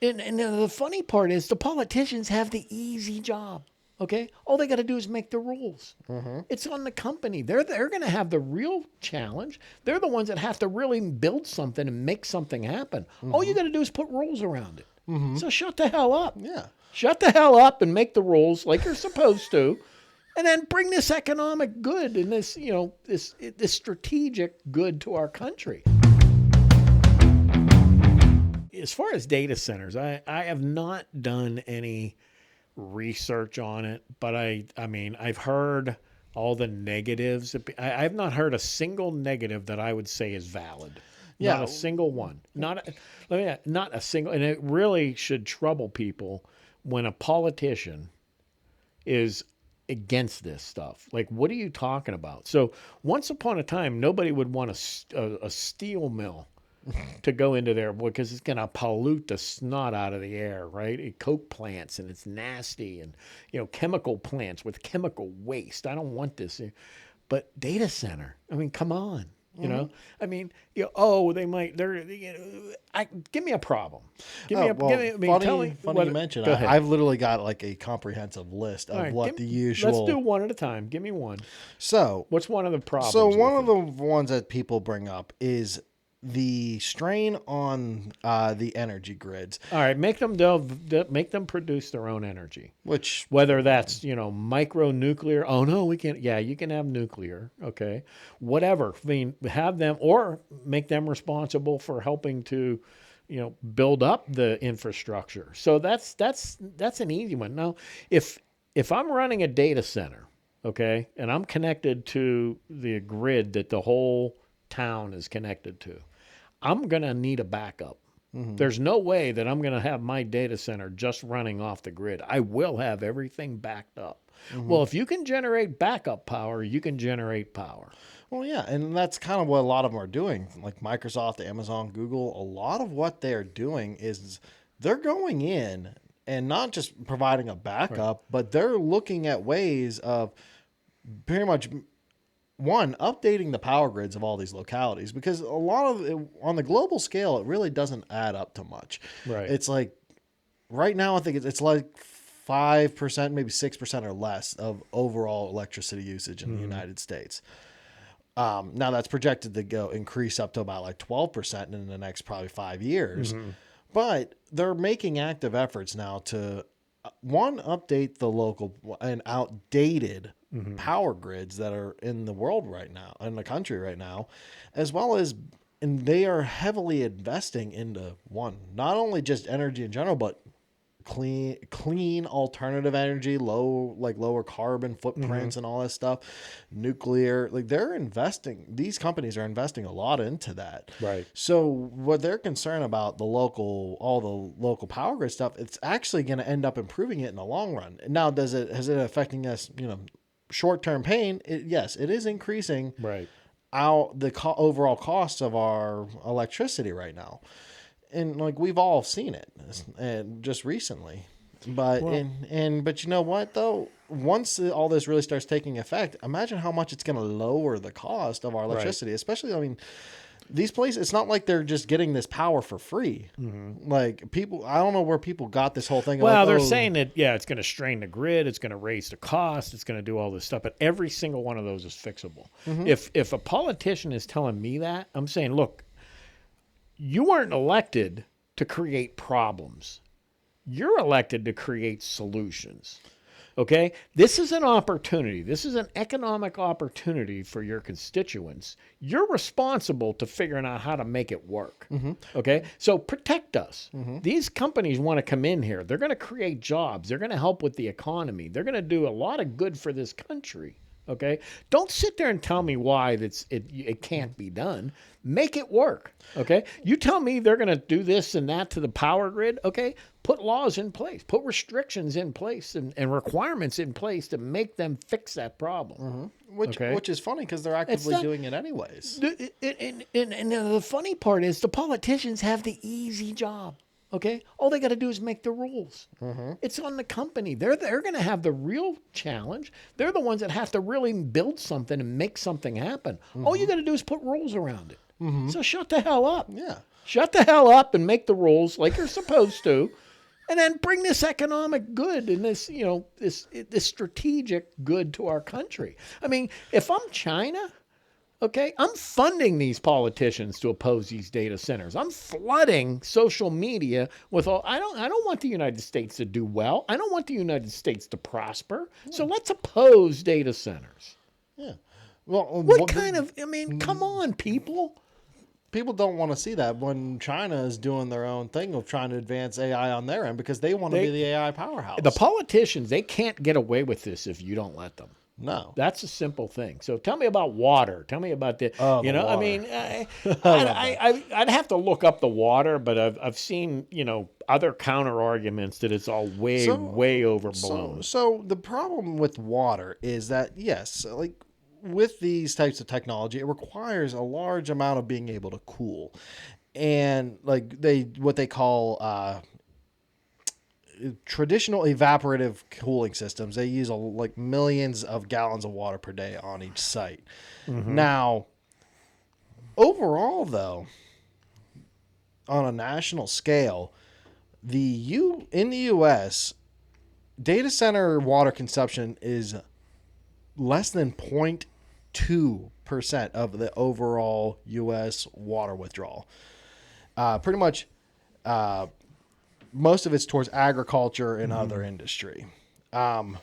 And the funny part is the politicians have the easy job. Okay, all they got to do is make the rules. It's on the company. They're going to have the real challenge. They're the ones that have to really build something and make something happen. All you got to do is put rules around it. So shut the hell up. Yeah. Shut the hell up and make the rules like you're supposed to, and then bring this economic good and this this strategic good to our country. As far as data centers, I have not done any research on it, but I mean, I've heard all the negatives. I've not heard a single negative that I would say is valid. Yeah. Not a single one. Not a single. And it really should trouble people when a politician is against this stuff. Like, what are you talking about? So once upon a time, nobody would want a steel mill to go into there because it's going to pollute the snot out of the air, right? Coke plants, and it's nasty, and chemical plants with chemical waste. I don't want this. But data center, I mean, come on. I mean, they might. Give me a problem. Funny you mentioned. I've literally got like a comprehensive list of the usual. Let's do one at a time. Give me one. So, what's one of the problems? So one of the ones that people bring up is the strain on the energy grids. All right, make them produce their own energy. Which, whether that's micro nuclear. Oh no, we can't. Yeah, you can have nuclear. Okay, whatever. I mean, have them or make them responsible for helping to, build up the infrastructure. So that's an easy one. Now, if I'm running a data center, okay, and I'm connected to the grid that the whole town is connected to, I'm going to need a backup. There's no way that I'm going to have my data center just running off the grid. I will have everything backed up. Well, if you can generate backup power, you can generate power. Well, yeah, and that's kind of what a lot of them are doing. Like Microsoft, Amazon, Google, a lot of what they're doing is they're going in and not just providing a backup, but they're looking at ways of pretty much updating the power grids of all these localities, because a lot of it, on the global scale, it really doesn't add up to much. Right. It's like right now, I think it's like 5%, maybe 6% or less of overall electricity usage in the United States. Now that's projected to increase up to about like 12% in the next probably 5 years. But they're making active efforts now to update the local and outdated power grids that are in the world right now, in the country right now, as well as, and they are heavily investing into not only just energy in general, but clean alternative energy, lower carbon footprints and all that stuff, nuclear. Like these companies are investing a lot into that. Right. So what they're concerned about all the local power grid stuff, it's actually going to end up improving it in the long run. Now, has it affecting us, short-term pain? Yes, it is increasing the overall cost of our electricity right now. And like we've all seen it, and just recently, but but you know what though? Once all this really starts taking effect, imagine how much it's going to lower the cost of our electricity. Especially, I mean, these places. It's not like they're just getting this power for free. Like people, I don't know where people got this whole thing. Well, they're saying that it's going to strain the grid, it's going to raise the cost, it's going to do all this stuff. But every single one of those is fixable. If a politician is telling me that, I'm saying, look. You weren't elected to create problems. You're elected to create solutions. Okay? This is an opportunity. This is an economic opportunity for your constituents. You're responsible to figuring out how to make it work. Okay? So protect us. These companies want to come in here. They're going to create jobs. They're going to help with the economy. They're going to do a lot of good for this country. Okay? Don't sit there and tell me why it can't be done. Make it work. Okay? You tell me they're going to do this and that to the power grid. Okay? Put laws in place. Put restrictions in place and requirements in place to make them fix that problem. Which is funny because they're actively doing it anyways. And the funny part is the politicians have the easy job. Okay, all they got to do is make the rules. It's on the company. They're going to have the real challenge. They're the ones that have to really build something and make something happen. All you got to do is put rules around it. So shut the hell up. Yeah. Shut the hell up and make the rules like you're supposed to. And then bring this economic good and this, this strategic good to our country. I mean, if I'm China, okay, I'm funding these politicians to oppose these data centers. I'm flooding social media with all. I don't want the United States to do well. I don't want the United States to prosper. So let's oppose data centers. Yeah. Well, what kind of? I mean, come on, people. People don't want to see that when China is doing their own thing of trying to advance AI on their end because they want to be the AI powerhouse. The politicians, they can't get away with this if you don't let them. No. That's a simple thing. So tell me about water. Tell me about the, the I water. mean, I'd have to look up the water, but I've seen, other counter arguments that it's all way overblown. So the problem with water is that, yes, like, with these types of technology, it requires a large amount of being able to cool, and like what they call traditional evaporative cooling systems. They use like millions of gallons of water per day on each site. Mm-hmm. Now, overall, though, on a national scale, in the U.S., data center water consumption is less than 0.2% of the overall U.S. water withdrawal. Pretty much most of it's towards agriculture and other industry. Now,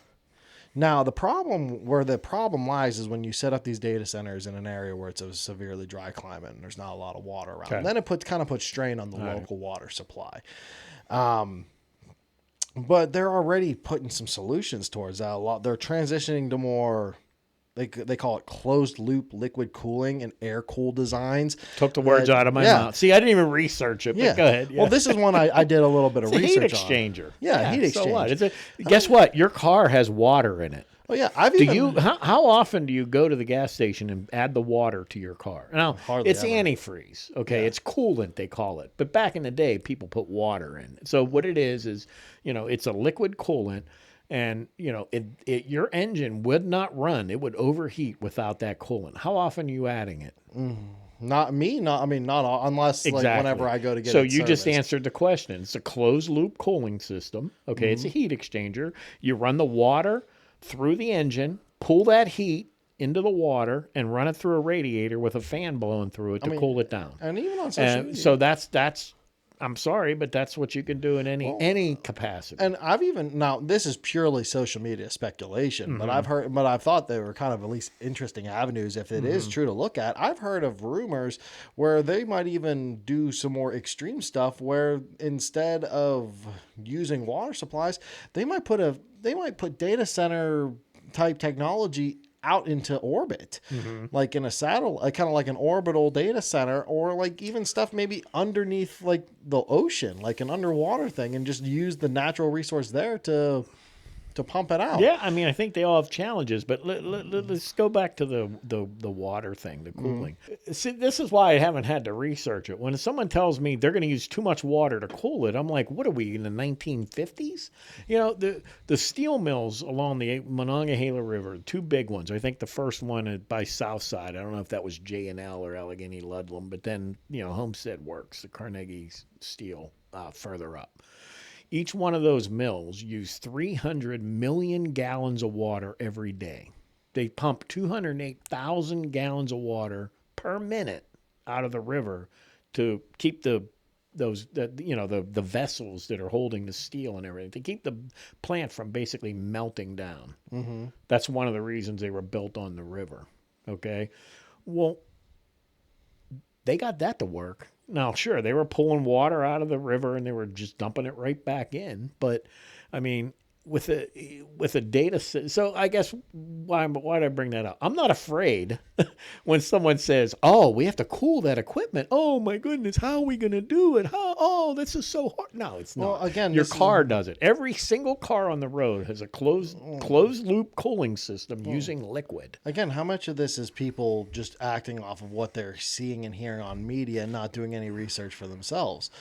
the problem lies is when you set up these data centers in an area where it's a severely dry climate and there's not a lot of water around. Okay. Then it kind of puts strain on the local water supply. But they're already putting some solutions towards that. They're transitioning to more, they call it closed loop liquid cooling and air cool designs. Took the words out of my mouth. See, I didn't even research it, but go ahead. Yeah. Well, this is one I did a little bit of research on. Heat exchanger. Yeah, heat exchanger. So what? Guess what? Your car has water in it. Oh yeah, how often do you go to the gas station and add the water to your car? Now, it's antifreeze, okay? Yeah. It's coolant, they call it. But back in the day, people put water in. So what it is, it's a liquid coolant, and, your engine would not run. It would overheat without that coolant. How often are you adding it? Not me. Not unless exactly. Like whenever I go to get so it you serviced. Just answered the question. It's a closed loop cooling system, okay? Mm-hmm. It's a heat exchanger. You run the water through the engine, pull that heat into the water, and run it through a radiator with a fan blowing through it to cool it down. And even on social media. So that's I'm sorry, but that's what you can do in any capacity. And now this is purely social media speculation, but I've thought they were kind of at least interesting avenues if it is true to look at. I've heard of rumors where they might even do some more extreme stuff where instead of using water supplies, they might put data center type technology out into orbit, like in a satellite, kind of like an orbital data center, or like even stuff maybe underneath like the ocean, like an underwater thing, and just use the natural resource there to pump it out. Yeah, I mean, I think they all have challenges, but let's go back to the water thing, the cooling. See, this is why I haven't had to research it. When someone tells me they're going to use too much water to cool it, I'm like, what are we, in the 1950s? The steel mills along the Monongahela River, two big ones. I think the first one by Southside, I don't know if that was J&L or Allegheny Ludlam, but then, Homestead Works, the Carnegie Steel further up. Each one of those mills use 300 million gallons of water every day. They pump 208,000 gallons of water per minute out of the river to keep the vessels that are holding the steel and everything, to keep the plant from basically melting down. Mm-hmm. That's one of the reasons they were built on the river. Okay, well, they got that to work. Now, sure, they were pulling water out of the river and they were just dumping it right back in. But, I mean, with a data set, so I guess why did I bring that up? I'm not afraid when someone says, "Oh, we have to cool that equipment." Oh my goodness, how are we going to do it? Oh, this is so hard. No, it's not. Well, again, your car does it. Every single car on the road has a closed loop cooling system using liquid. Again, how much of this is people just acting off of what they're seeing and hearing on media and not doing any research for themselves?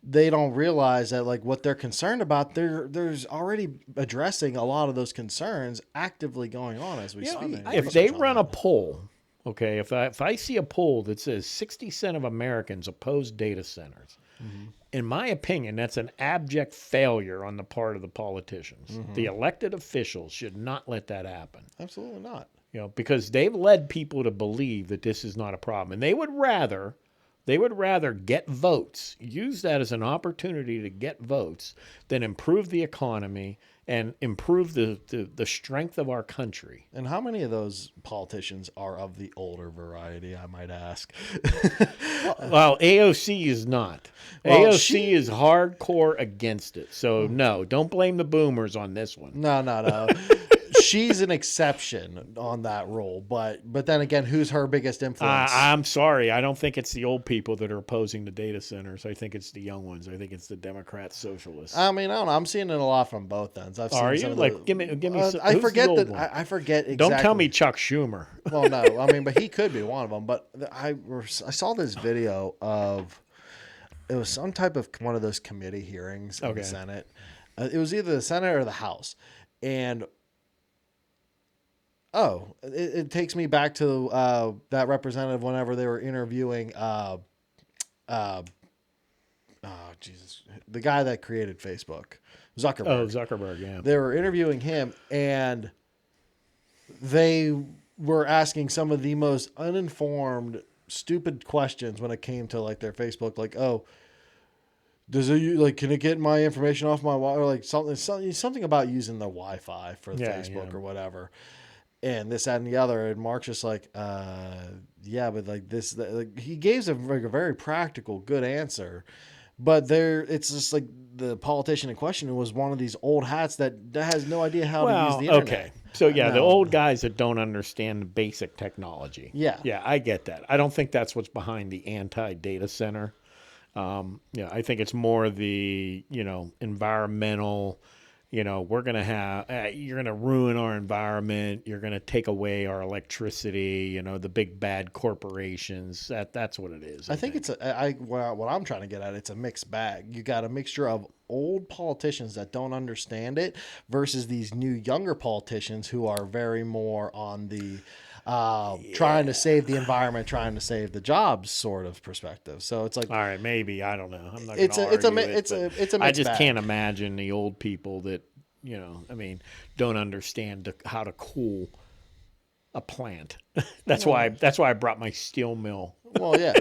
They don't realize that like what they're concerned about, there's already addressing a lot of those concerns actively going on as we speak. If they run a poll Okay, if I see a poll that says 60% of Americans oppose data centers, in my opinion, that's an abject failure on the part of the politicians. The elected officials should not let that happen. Absolutely not. Because they've led people to believe that this is not a problem, and they would rather get votes, use that as an opportunity to get votes, than improve the economy and improve the strength of our country. And how many of those politicians are of the older variety, I might ask? Well, AOC is not. Well, AOC is hardcore against it. So, no, don't blame the boomers on this one. No. She's an exception on that role, but then again, who's her biggest influence? I'm sorry. I don't think it's the old people that are opposing the data centers. I think it's the young ones. I think it's the Democrats, socialists. I mean, I don't know. I'm seeing it a lot from both ends. I've seen Are some you? of Like, give me some, I who's forget the old that. one? I forget exactly. Don't tell me Chuck Schumer. Well, no. I mean, but he could be one of them. But I saw this video of, it was some type of one of those committee hearings in the Senate. It was either the Senate or the House, and it takes me back to that representative whenever they were interviewing Jesus, the guy that created Facebook, Zuckerberg. Oh, Zuckerberg, yeah. They were interviewing him, and they were asking some of the most uninformed, stupid questions when it came to like their Facebook, like, oh, does it like, can it get my information off my Wi-Fi, or like something about using the Wi-Fi for Facebook or whatever. And this, that, and the other. And Mark's just like, yeah, but like this, like, he gave a very practical, good answer. But it's just like the politician in question was one of these old hats that has no idea how to use the internet. Okay. So, the old guys that don't understand the basic technology. Yeah. Yeah, I get that. I don't think that's what's behind the anti-data center. I think it's more the, environmental, we're going to have, you're going to ruin our environment. You're going to take away our electricity, the big bad corporations. That's what it is. I think it's what I'm trying to get at. It's a mixed bag. You got a mixture of old politicians that don't understand it versus these new younger politicians who are very more on the trying to save the environment, trying to save the jobs sort of perspective. So it's like, all right, maybe, I don't know. I'm not. It's a mixed I just bag. can't imagine the old people that don't understand how to cool a plant. That's why I brought my steel mill. Well, yeah.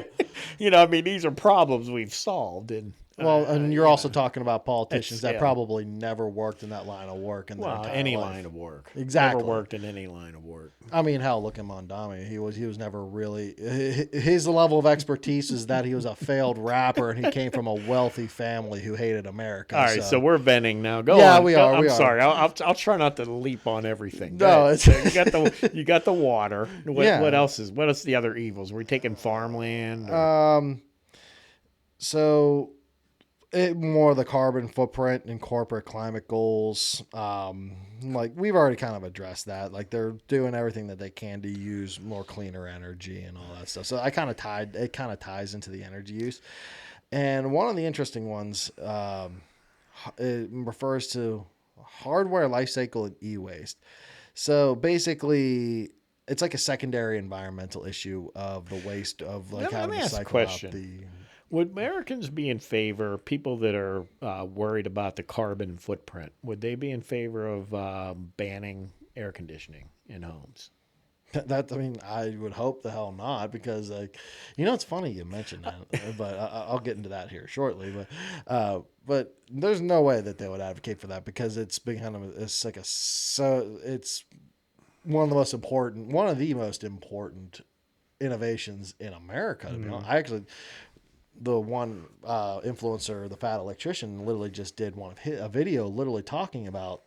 These are problems we've solved, and and you're also talking about politicians that probably never worked in that line of work in their entire any life. line of work. Exactly. Never worked in any line of work. I mean, hell, look at Mondami. He was never really, his level of expertise is that he was a failed rapper and he came from a wealthy family who hated America. All right, so we're venting now. Go on. Yeah, we are. I'm sorry. I'll try not to leap on everything. No, it's you got the water. What else is the other evils? Were we taking farmland? So more the carbon footprint and corporate climate goals. Like we've already kind of addressed that. Like they're doing everything that they can to use more cleaner energy and all that stuff. So it kind of ties into the energy use. And one of the interesting ones, it refers to hardware life cycle and e-waste. So basically, it's like a secondary environmental issue of the waste of like having to cycle out the. Would Americans be in favor, people that are worried about the carbon footprint, would they be in favor of banning air conditioning in homes? I would hope the hell not, because it's funny you mentioned that, but I'll get into that here shortly. But there's no way that they would advocate for that, because it's one of the most important innovations in America. Mm-hmm. The one influencer, the fat electrician, literally just did a video literally talking about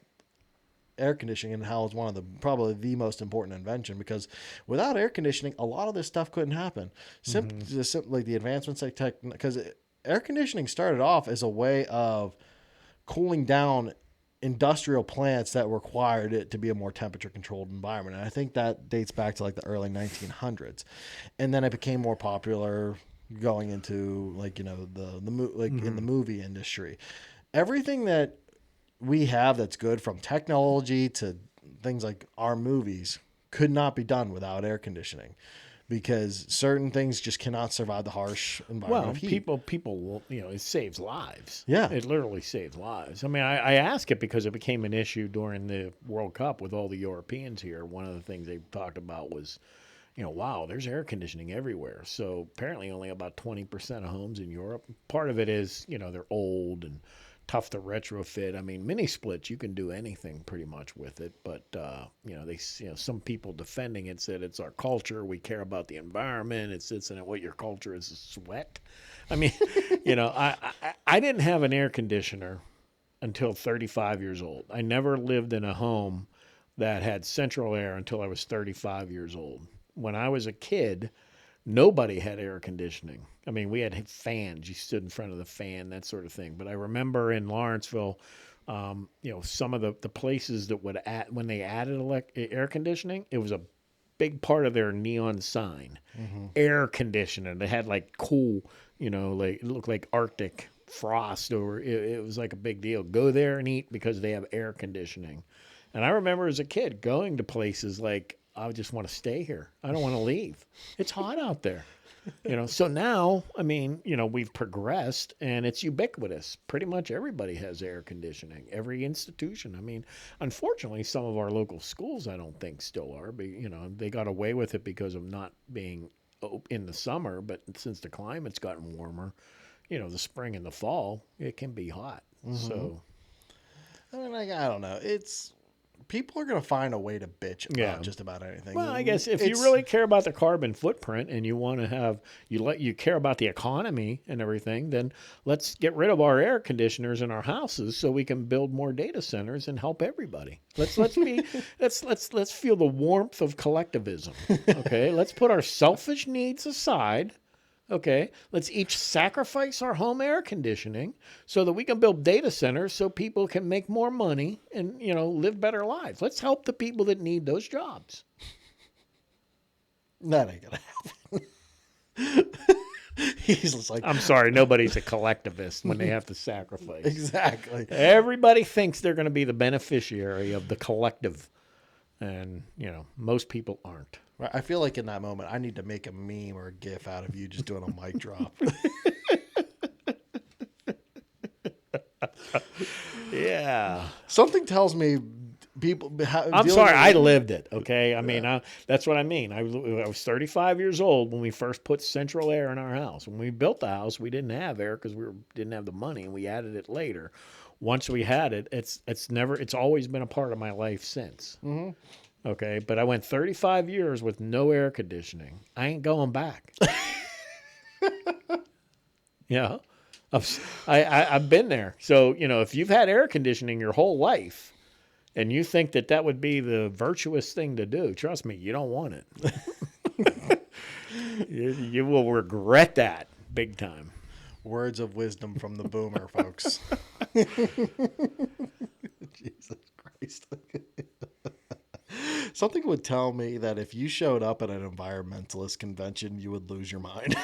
air conditioning and how it's one of probably the most important invention, because without air conditioning, a lot of this stuff couldn't happen. Like the advancements like because air conditioning started off as a way of cooling down industrial plants that required it to be a more temperature controlled environment. And I think that dates back to like the early 1900s. And then it became more popular going into in the movie industry. Everything that we have that's good, from technology to things like our movies, could not be done without air conditioning. because certain things just cannot survive the harsh environment Well, of heat. people will, it saves lives. Yeah. It literally saves lives. I mean, I ask it because it became an issue during the World Cup with all the Europeans here. One of the things they talked about was, wow, there's air conditioning everywhere. So apparently only about 20% of homes in Europe. Part of it is, they're old and tough to retrofit. I mean, mini splits, you can do anything pretty much with it. But, some people defending it said it's our culture. We care about the environment. Isn't it what your culture is sweat? I mean, I didn't have an air conditioner until 35 years old. I never lived in a home that had central air until I was 35 years old. When I was a kid, nobody had air conditioning. I mean, we had fans. You stood in front of the fan, that sort of thing. But I remember in Lawrenceville, some of the places that would when they added air conditioning, it was a big part of their neon sign. Air conditioning. They had like cool, like it looked like Arctic frost, or it was like a big deal. Go there and eat because they have air conditioning. And I remember as a kid going to places like, I just want to stay here. I don't want to leave. It's hot out there. So now, I mean, we've progressed and it's ubiquitous. Pretty much everybody has air conditioning, every institution. I mean, unfortunately, some of our local schools, I don't think still are, but, they got away with it because of not being in the summer. But since the climate's gotten warmer, the spring and the fall, it can be hot. So, I mean, I don't know. People are going to find a way to bitch about just about anything. Well, I guess if you really care about the carbon footprint and you want to have, you care about the economy and everything, then let's get rid of our air conditioners in our houses so we can build more data centers and help everybody. Let's feel the warmth of collectivism. Okay, let's put our selfish needs aside. Okay, let's each sacrifice our home air conditioning so that we can build data centers so people can make more money and, live better lives. Let's help the people that need those jobs. That ain't going to happen. He's just like, I'm sorry, nobody's a collectivist when they have to sacrifice. Exactly. Everybody thinks they're going to be the beneficiary of the collective. And, most people aren't. I feel like in that moment, I need to make a meme or a GIF out of you just doing a mic drop. Yeah. Something tells me people. I'm sorry, I lived it. Okay. I mean, that's what I mean. I was 35 years old when we first put central air in our house. When we built the house, we didn't have air because we didn't have the money, and we added it later. Once we had it, it's always been a part of my life since. Mm-hmm. Okay, but I went 35 years with no air conditioning. I ain't going back. I've been there. So, if you've had air conditioning your whole life and you think that would be the virtuous thing to do, trust me, you don't want it. You will regret that big time. Words of wisdom from the boomer, folks. Jesus Christ. Something would tell me that if you showed up at an environmentalist convention, you would lose your mind.